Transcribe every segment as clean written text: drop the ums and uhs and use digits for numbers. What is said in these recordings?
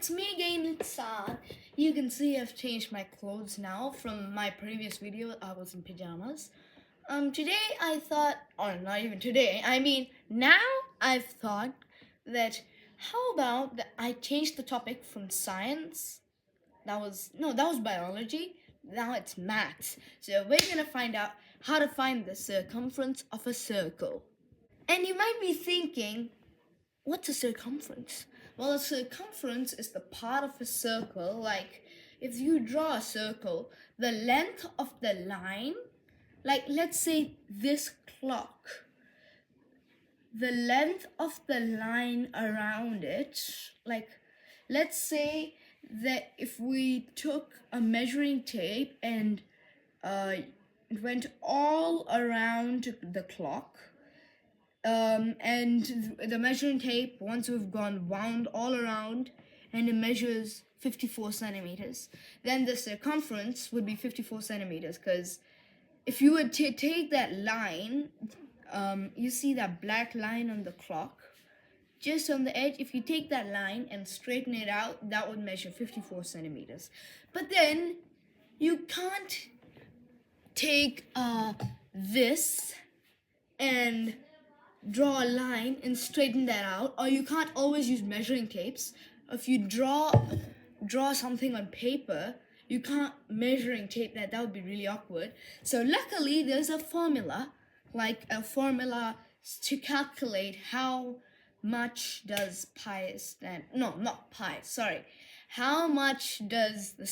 it's me again, it's Sad. You can see I've changed my clothes now from my previous video. I was in pajamas. Today I thought, or not even today, I mean now I've thought that how about that I changed the topic from science. That was biology. Now it's maths. So we're gonna find out how to find the circumference of a circle. And you might be thinking, what's a circumference? Well, a circumference is the part of a circle. Like, if you draw a circle, the length of the line, like, let's say this clock, the length of the line around it, like, let's say that if we took a measuring tape and it went all around the clock, and the measuring tape, once we've gone wound all around, and it measures 54 centimeters, then the circumference would be 54 centimeters. Because if you were to take that line, you see that black line on the clock, just on the edge, if you take that line and straighten it out, that would measure 54 centimeters. But then you can't take this and draw a line and straighten that out, or you can't always use measuring tapes. If you draw something on paper, you can't measuring tape that would be really awkward. So luckily there's a formula, like a formula to calculate how much does pi stand, no, not pi, sorry, how much does the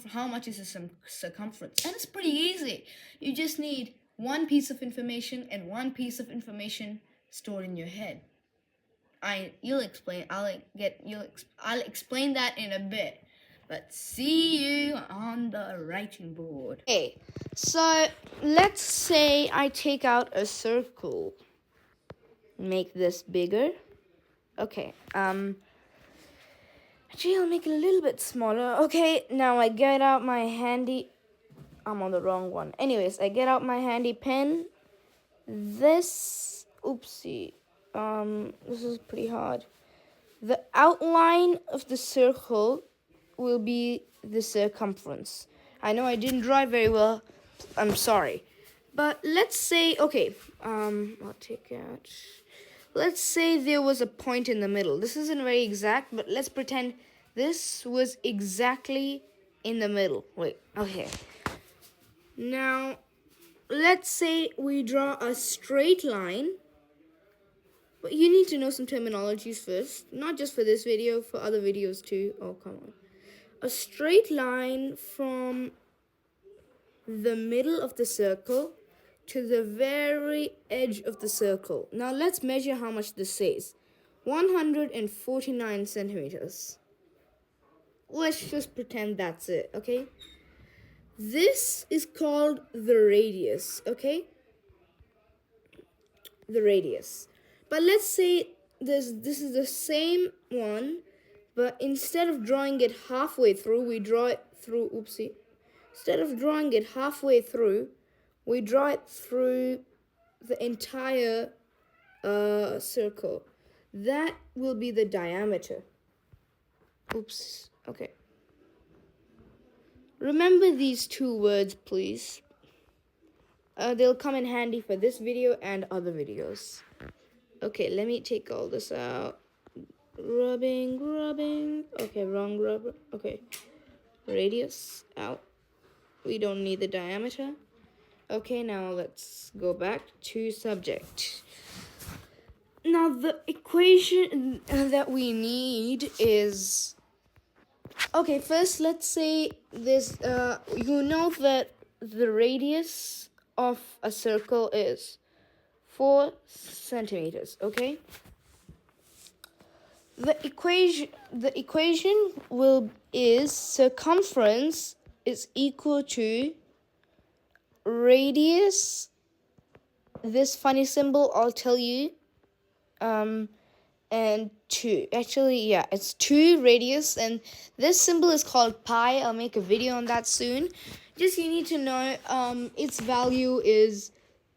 how much is the circumference. And it's pretty easy. You just need one piece of information and one piece of information stored in your head. I'll explain that in a bit. But see you on the writing board. Okay, so let's say I take out a circle. Make this bigger. Okay, actually I'll make it a little bit smaller. Okay, now I get out my handy, I'm on the wrong one. Anyways, I get out my handy pen. This is pretty hard. The outline of the circle will be the circumference. I know I didn't draw it very well. I'm sorry. But let's say, okay, I'll take out. Let's say there was a point in the middle. This isn't very exact, but let's pretend this was exactly in the middle. Wait, okay. Now, let's say we draw a straight line. But you need to know some terminologies first. Not just for this video, for other videos too. Oh, come on. A straight line from the middle of the circle to the very edge of the circle. Now let's measure how much this says. 149 centimeters. Let's just pretend that's it, okay? This is called the radius, okay? The radius. But let's say this is the same one, but instead of drawing it halfway through, we draw it through, Instead of drawing it halfway through, we draw it through the entire circle. That will be the diameter. Okay. Remember these two words, please. They'll come in handy for this video and other videos. Okay, let me take all this out. Rubbing. Okay, wrong rubber. Okay, radius out. We don't need the diameter. Okay, now let's go back to subject. Now the equation that we need is, okay, first let's say this, you know that the radius of a circle is 4 centimeters, okay? The equation is circumference is equal to radius, this funny symbol I'll tell you, and 2. Actually, yeah, it's 2 radius, and this symbol is called pi. I'll make a video on that soon. Just you need to know its value is,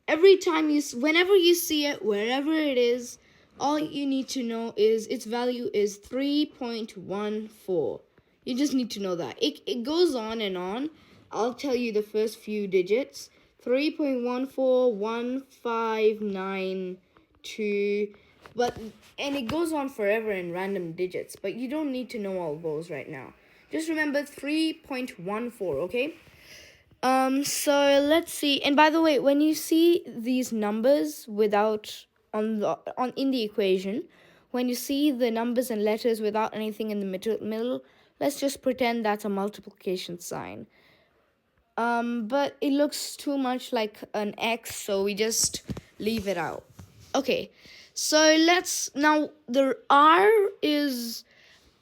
whenever you see it, wherever it is, all you need to know is its value is 3.14. You just need to know that. It goes on and on. I'll tell you the first few digits. 3.141592, and it goes on forever in random digits, but you don't need to know all those right now. Just remember 3.14, okay? So let's see. And by the way, when you see these numbers without on in the equation, when you see the numbers and letters without anything in the middle, let's just pretend that's a multiplication sign. But it looks too much like an X, so we just leave it out. Okay, so now the R is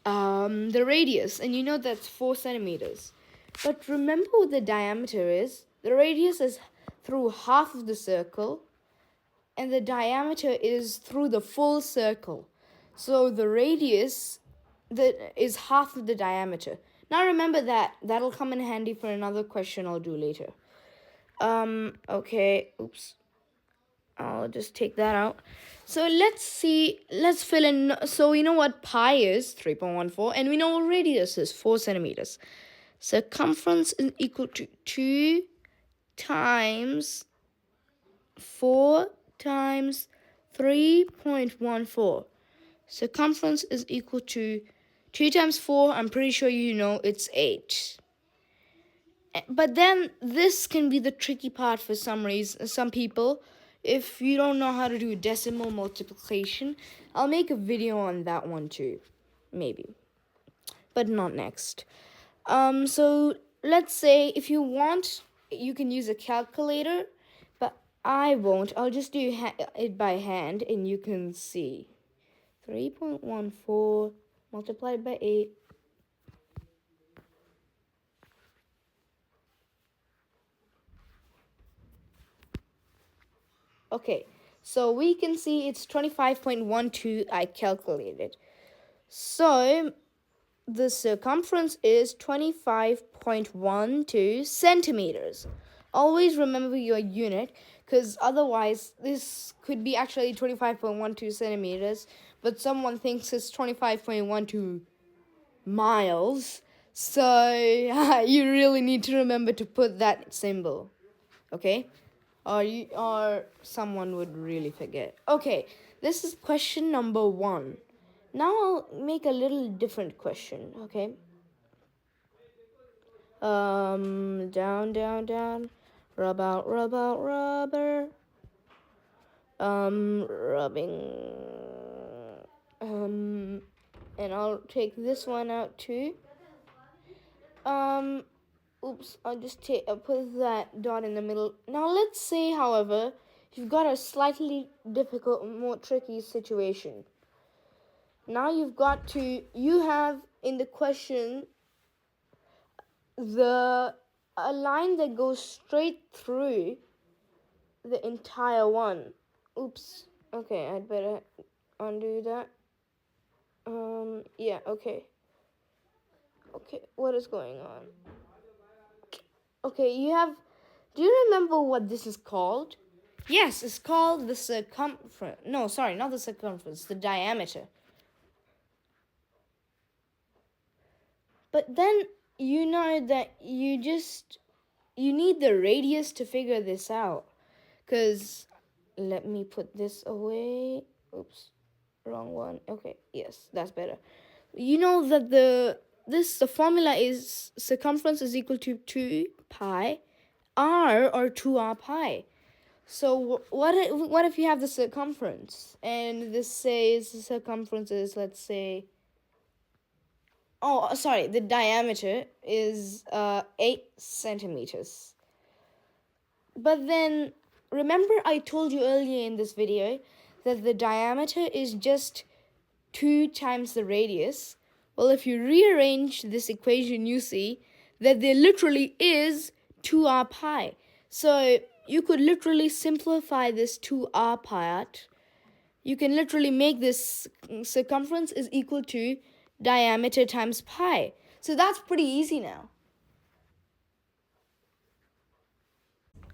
the radius, and you know that's 4 centimeters. But remember what the diameter is. The radius is through half of the circle, and the diameter is through the full circle. So the radius is half of the diameter. Now remember that. That'll come in handy for another question I'll do later. Okay, oops. I'll just take that out. So let's fill in. So we know what pi is, 3.14, and we know what radius is, 4 centimeters. Circumference is equal to 2 times 4 times 3.14. Circumference is equal to 2 times 4, I'm pretty sure you know it's 8. But then this can be the tricky part for some people. If you don't know how to do decimal multiplication, I'll make a video on that one too, maybe, but not next. So let's say if you want, you can use a calculator, but I won't. I'll just do it by hand, and you can see 3.14 multiplied by 8. Okay, so we can see it's 25.12. I calculated. So the circumference is 25.12 centimeters. Always remember your unit, because otherwise this could be actually 25.12 centimeters, but someone thinks it's 25.12 miles. So you really need to remember to put that symbol, okay? Or someone would really forget. Okay, this is question number 1. Now I'll make a little different question, okay? Down, down, down. Rub out, rubber. Rubbing. And I'll take this one out too. Oops, I'll just put that dot in the middle. Now let's say, however, you've got a slightly difficult, more tricky situation. Now you have in the question a line that goes straight through the entire one. Oops. Okay, I'd better undo that. Yeah, okay. Okay, what is going on? Okay, do you remember what this is called? Yes, it's called the circumference. No, sorry, not the circumference, the diameter. But then you know that you need the radius to figure this out. Because, let me put this away. Oops, wrong one. Okay, yes, that's better. You know that the formula is circumference is equal to 2 pi r, or 2r pi. So what if you have the circumference, and this says the circumference is, let's say, the diameter is 8 centimeters. But then remember I told you earlier in this video that the diameter is just 2 times the radius. Well, if you rearrange this equation, you see that there literally is 2r pi. So you could literally simplify this 2r part. You can literally make this circumference is equal to diameter times pi. So that's pretty easy now.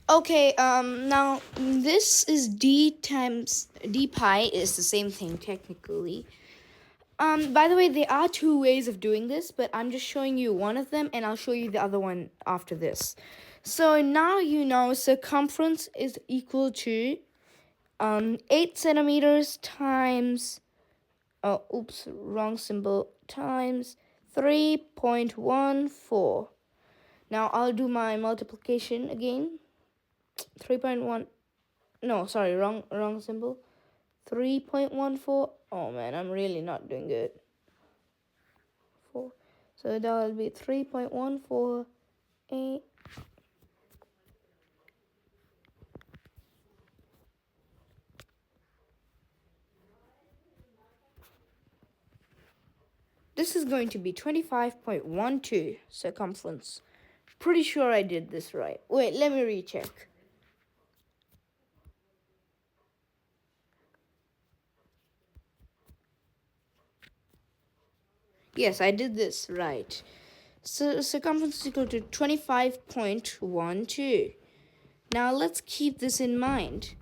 Okay, now this is d times d pi is the same thing technically. By the way, there are two ways of doing this, but I'm just showing you one of them, and I'll show you the other one after this. So now you know circumference is equal to 8 centimeters times, oh, oops, wrong symbol, times 3.14. Now I'll do my multiplication again. 3.1, no, sorry, wrong symbol. 3.14. Oh man, I'm really not doing good. 4. So that will be 3.148. This is going to be 25.12 circumference. Pretty sure I did this right. Wait, let me recheck. Yes, I did this right. So circumference is equal to 25.12. Now let's keep this in mind.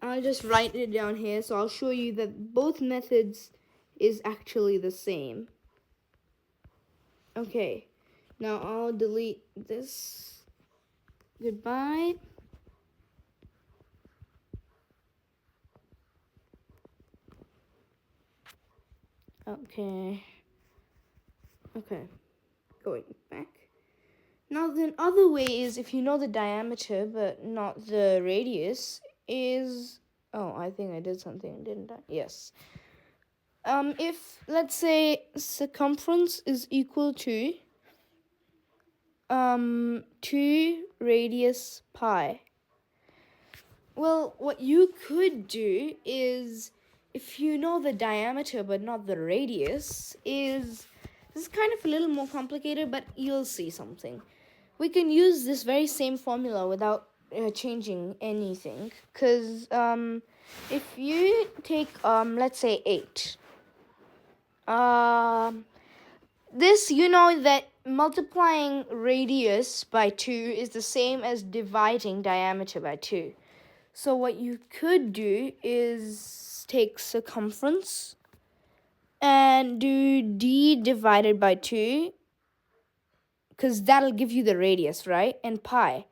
I'll just write it down here, so I'll show you that both methods is actually the same. Okay, now I'll delete this. Goodbye. Okay, going back. Now the other way is, if you know the diameter but not the radius, is, oh, I think I did something, didn't I? Yes. If, let's say, circumference is equal to 2 radius pi. Well, what you could do is, if you know the diameter but not the radius, is, this is kind of a little more complicated, but you'll see something. We can use this very same formula without changing anything, because if you take, let's say 8, this, you know that multiplying radius by 2 is the same as dividing diameter by 2. So what you could do is take circumference and do d divided by 2, because that'll give you the radius, right? And pi.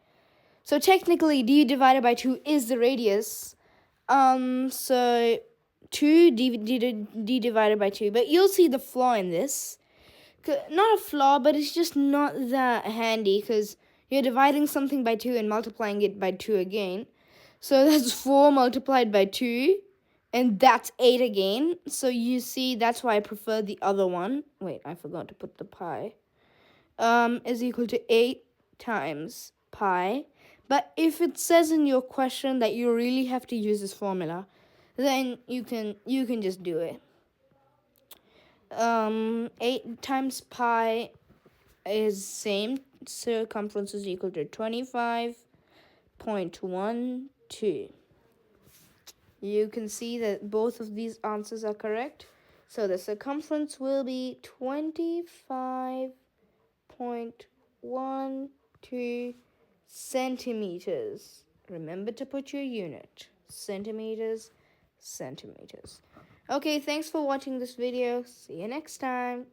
So technically, d divided by 2 is the radius. So 2 d divided by 2. But you'll see the flaw in this. Not a flaw, but it's just not that handy, because you're dividing something by 2 and multiplying it by 2 again. So that's 4 multiplied by 2, and that's 8 again. So you see, that's why I prefer the other one. Wait, I forgot to put the pi. Is equal to 8 times pi. But if it says in your question that you really have to use this formula, then you can just do it. 8 times pi is same. Circumference is equal to 25.12. You can see that both of these answers are correct. So the circumference will be 25.12 centimeters. Remember to put your unit. Centimeters. Okay, thanks for watching this video. See you next time.